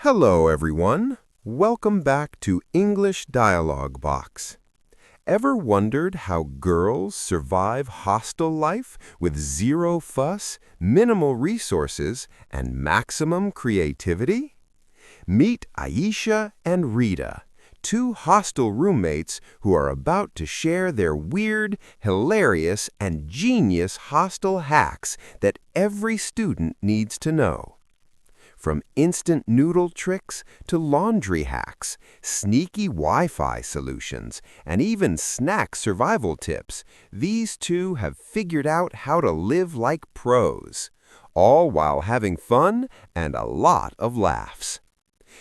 Hello, everyone. Welcome back to English Dialogue Box. Ever wondered how girls survive hostel life with zero fuss, minimal resources, and maximum creativity? Meet Ayesha and Rida, two hostel roommates who are about to share their weird, hilarious, and genius hostel hacks that every student needs to know. From instant noodle tricks to laundry hacks, sneaky Wi-Fi solutions, and even snack survival tips, these two have figured out how to live like pros, all while having fun and a lot of laughs.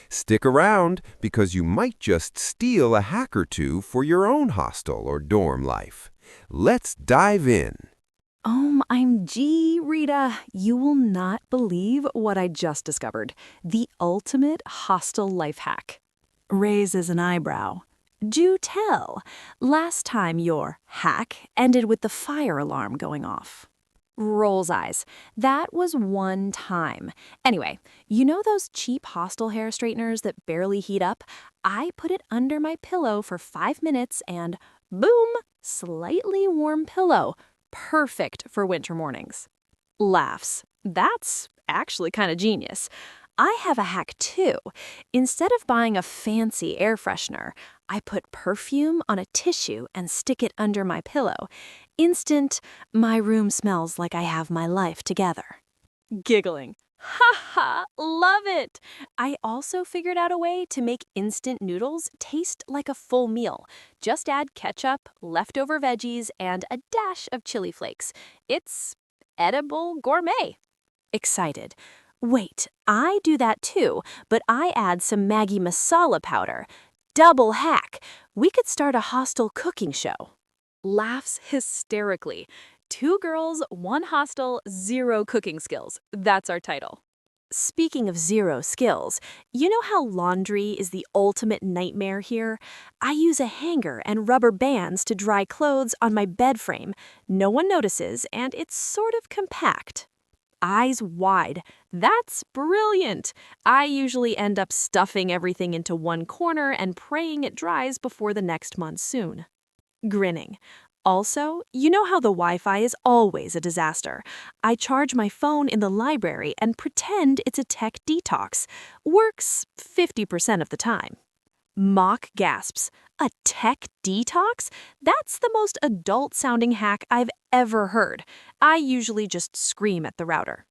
Stick around because you might just steal a hack or two for your own hostel or dorm life. Let's dive in. OMG, Rita, you will not believe what I just discovered. The ultimate hostel life hack. Raises an eyebrow. Do tell. Last time your hack ended with the fire alarm going off. Rolls eyes. That was one time. Anyway, you know those cheap hostel hair straighteners that barely heat up? I put it under my pillow for 5 minutes and boom, slightly warm pillow. Perfect for winter mornings. Laughs. That's actually kind of genius. I have a hack too. Instead of buying a fancy air freshener, I put perfume on a tissue and stick it under my pillow. Instant, my room smells like I have my life together. Giggling. Ha ha, love it! I also figured out a way to make instant noodles taste like a full meal. Just add ketchup, leftover veggies, and a dash of chili flakes. It's edible gourmet. Excited. Wait, I do that too, but I add some Maggi masala powder. Double hack. We could start a hostel cooking show. Laughs hysterically. 2 girls, 1 hostel, 0 cooking skills. That's our title. Speaking of 0 skills, you know how laundry is the ultimate nightmare here? I use a hanger and rubber bands to dry clothes on my bed frame. No one notices, and it's sort of compact. Eyes wide. That's brilliant. I usually end up stuffing everything into one corner and praying it dries before the next monsoon. Grinning. Also, you know how the Wi-Fi is always a disaster. I charge my phone in the library and pretend it's a tech detox. Works 50% of the time. Mock gasps. A tech detox? That's the most adult-sounding hack I've ever heard. I usually just scream at the router.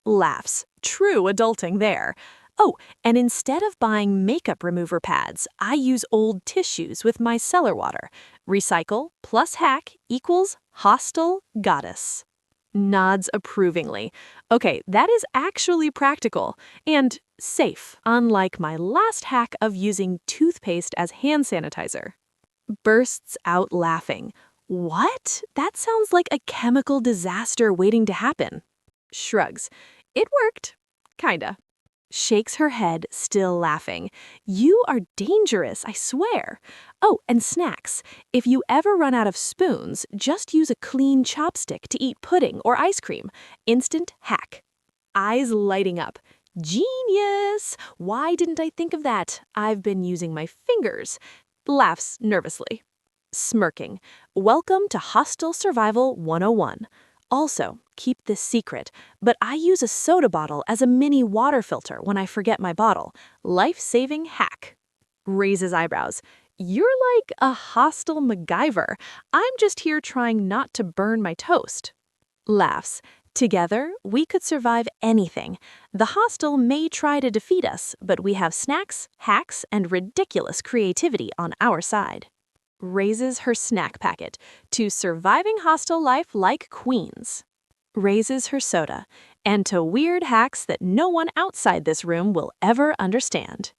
Laughs. True adulting there. Oh, and instead of buying makeup remover pads, I use old tissues with my cellar water. Recycle plus hack equals hostel goddess. Nods approvingly. Okay, that is actually practical and safe, unlike my last hack of using toothpaste as hand sanitizer. Bursts out laughing. What? That sounds like a chemical disaster waiting to happen. Shrugs. It worked. Kinda. Shakes her head, still laughing. You are dangerous, I swear. Oh, and snacks. If you ever run out of spoons, just use a clean chopstick to eat pudding or ice cream. Instant hack. Eyes lighting up. Genius! Why didn't I think of that? I've been using my fingers. Laughs nervously. Smirking. Welcome to Hostel Survival 101. Also, keep this secret, but I use a soda bottle as a mini water filter when I forget my bottle. Life-saving hack. Raises eyebrows. You're like a hostel MacGyver. I'm just here trying not to burn my toast. Laughs. Together, we could survive anything. The hostel may try to defeat us, but we have snacks, hacks, and ridiculous creativity on our side. Raises her snack packet to surviving hostel life like queens. Raises her soda, and to weird hacks that no one outside this room will ever understand.